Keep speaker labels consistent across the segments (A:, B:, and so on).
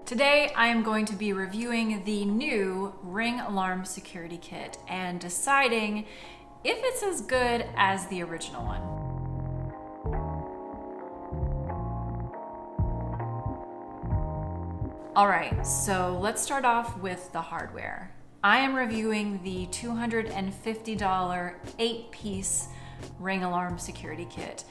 A: Today I am going to be reviewing the new Ring Alarm Security Kit and deciding if it's as good as the original one. Alright, so let's start off with the hardware. I am reviewing the $250 8-piece Ring Alarm Security Kit.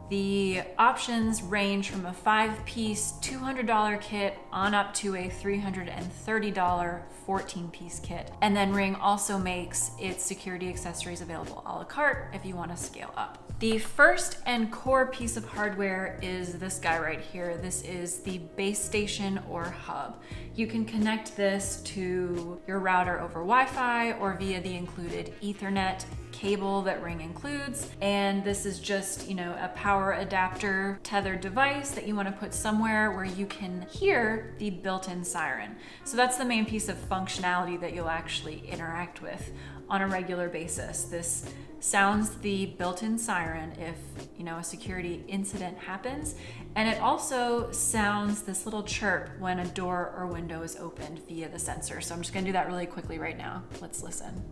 A: The options range from a 5-piece $200 kit on up to a $330 14-piece kit. And then Ring also makes its security accessories available a la carte if you want to scale up. The first and core piece of hardware is this guy right here. This is the base station or hub. You can connect this to your router over Wi-Fi or via the included Ethernet cable that Ring includes. And this is just, a power adapter tethered device that you want to put somewhere where you can hear the built-in siren. So that's the main piece of functionality that you'll actually interact with on a regular basis. This sounds the built-in siren if, a security incident happens. And it also sounds this little chirp when a door or window is opened via the sensor. So I'm just gonna do that really quickly right now. Let's listen.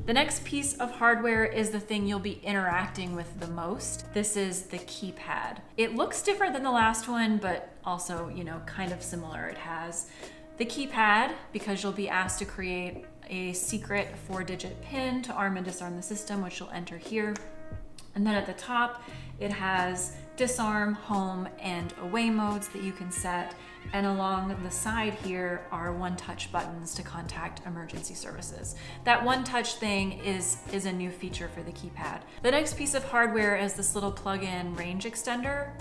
A: The next piece of hardware is the thing you'll be interacting with the most. This is the keypad. It looks different than the last one, but also, kind of similar. It has the keypad because you'll be asked to create a secret 4-digit PIN to arm and disarm the system, which you'll enter here. And then at the top, it has disarm, home, and away modes that you can set. And along the side here are one-touch buttons to contact emergency services. That one-touch thing is a new feature for the keypad. The next piece of hardware is this little plug-in range extender.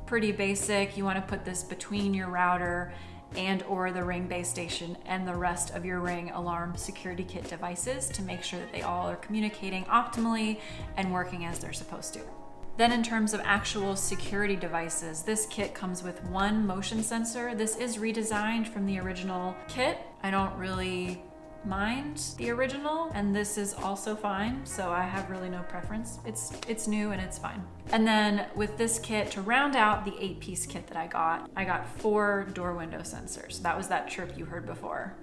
A: Pretty basic. You want to put this between your router and or the Ring base station and the rest of your Ring Alarm Security Kit devices to make sure that they all are communicating optimally and working as they're supposed to. Then in terms of actual security devices, this kit comes with one motion sensor. This is redesigned from the original kit. I don't really mind the original, and this is also fine, so I have really no preference. It's new and it's fine. And then with this kit, to round out the 8-piece kit that I got 4 door window sensors. That was that chirp you heard before.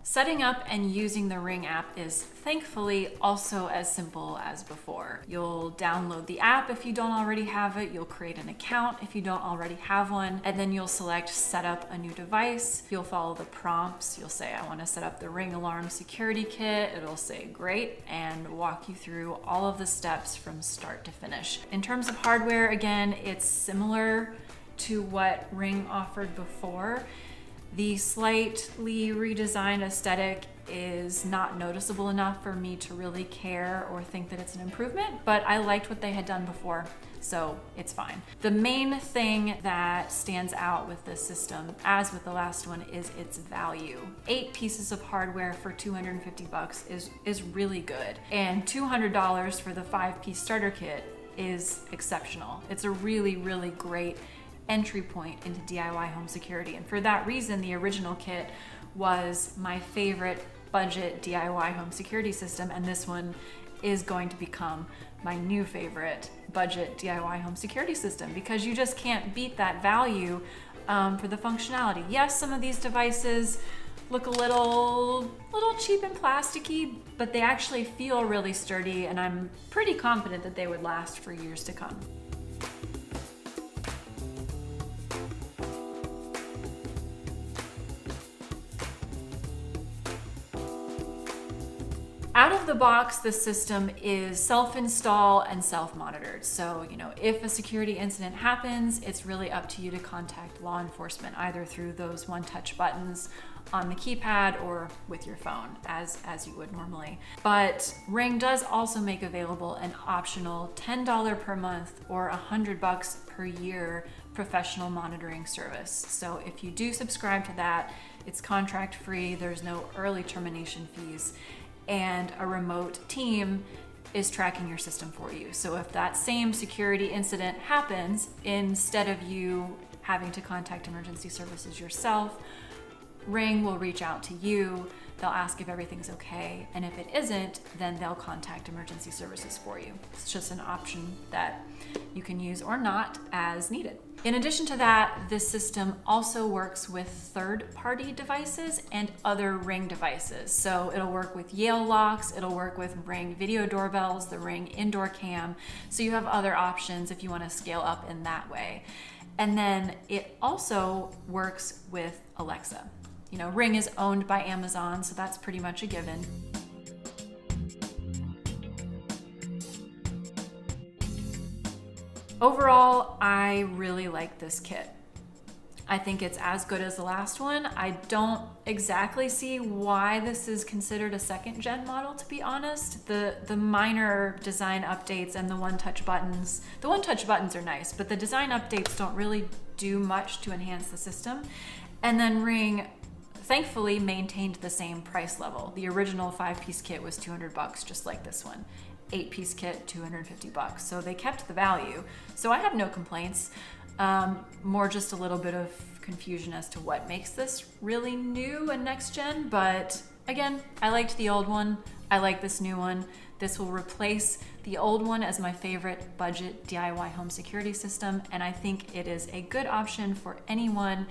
A: Setting up and using the Ring app is thankfully also as simple as before. You'll download the app if you don't already have it, you'll create an account if you don't already have one, and then you'll select set up a new device. You'll follow the prompts. You'll say, I want to set up the Ring Alarm Security Kit. It'll say great and walk you through all of the steps from start to finish. In terms of hardware, again, it's similar to what Ring offered before. The slightly redesigned aesthetic is not noticeable enough for me to really care or think that it's an improvement, but I liked what they had done before, so it's fine. The main thing that stands out with this system, as with the last one, is its value. 8 pieces of hardware for $250 is really good, and $200 for the 5-piece starter kit is exceptional. It's a really, really great entry point into DIY home security. And for that reason, the original kit was my favorite budget DIY home security system, and this one is going to become my new favorite budget DIY home security system because you just can't beat that value for the functionality. Yes, some of these devices look a little cheap and plasticky, but they actually feel really sturdy, and I'm pretty confident that they would last for years to come. Out of the box, the system is self-install and self-monitored. So, if a security incident happens, it's really up to you to contact law enforcement, either through those one-touch buttons on the keypad or with your phone, as you would normally. But Ring does also make available an optional $10 per month or $100 per year professional monitoring service. So if you do subscribe to that, it's contract free, there's no early termination fees, and a remote team is tracking your system for you. So if that same security incident happens, instead of you having to contact emergency services yourself, Ring will reach out to you, they'll ask if everything's okay, and if it isn't, then they'll contact emergency services for you. It's just an option that you can use or not as needed. In addition to that, this system also works with third-party devices and other Ring devices. So it'll work with Yale locks, it'll work with Ring video doorbells, the Ring indoor cam. So you have other options if you want to scale up in that way. And then it also works with Alexa. You know, Ring is owned by Amazon, so that's pretty much a given. Overall, I really like this kit. I think it's as good as the last one. I don't exactly see why this is considered a second gen model, to be honest. The minor design updates and the one-touch buttons are nice, but the design updates don't really do much to enhance the system. And then Ring thankfully maintained the same price level. The original 5-piece kit was $200, just like this one. 8-piece kit, $250. So they kept the value. So I have no complaints. More just a little bit of confusion as to what makes this really new and next gen. But again, I liked the old one. I like this new one. This will replace the old one as my favorite budget DIY home security system. And I think it is a good option for anyone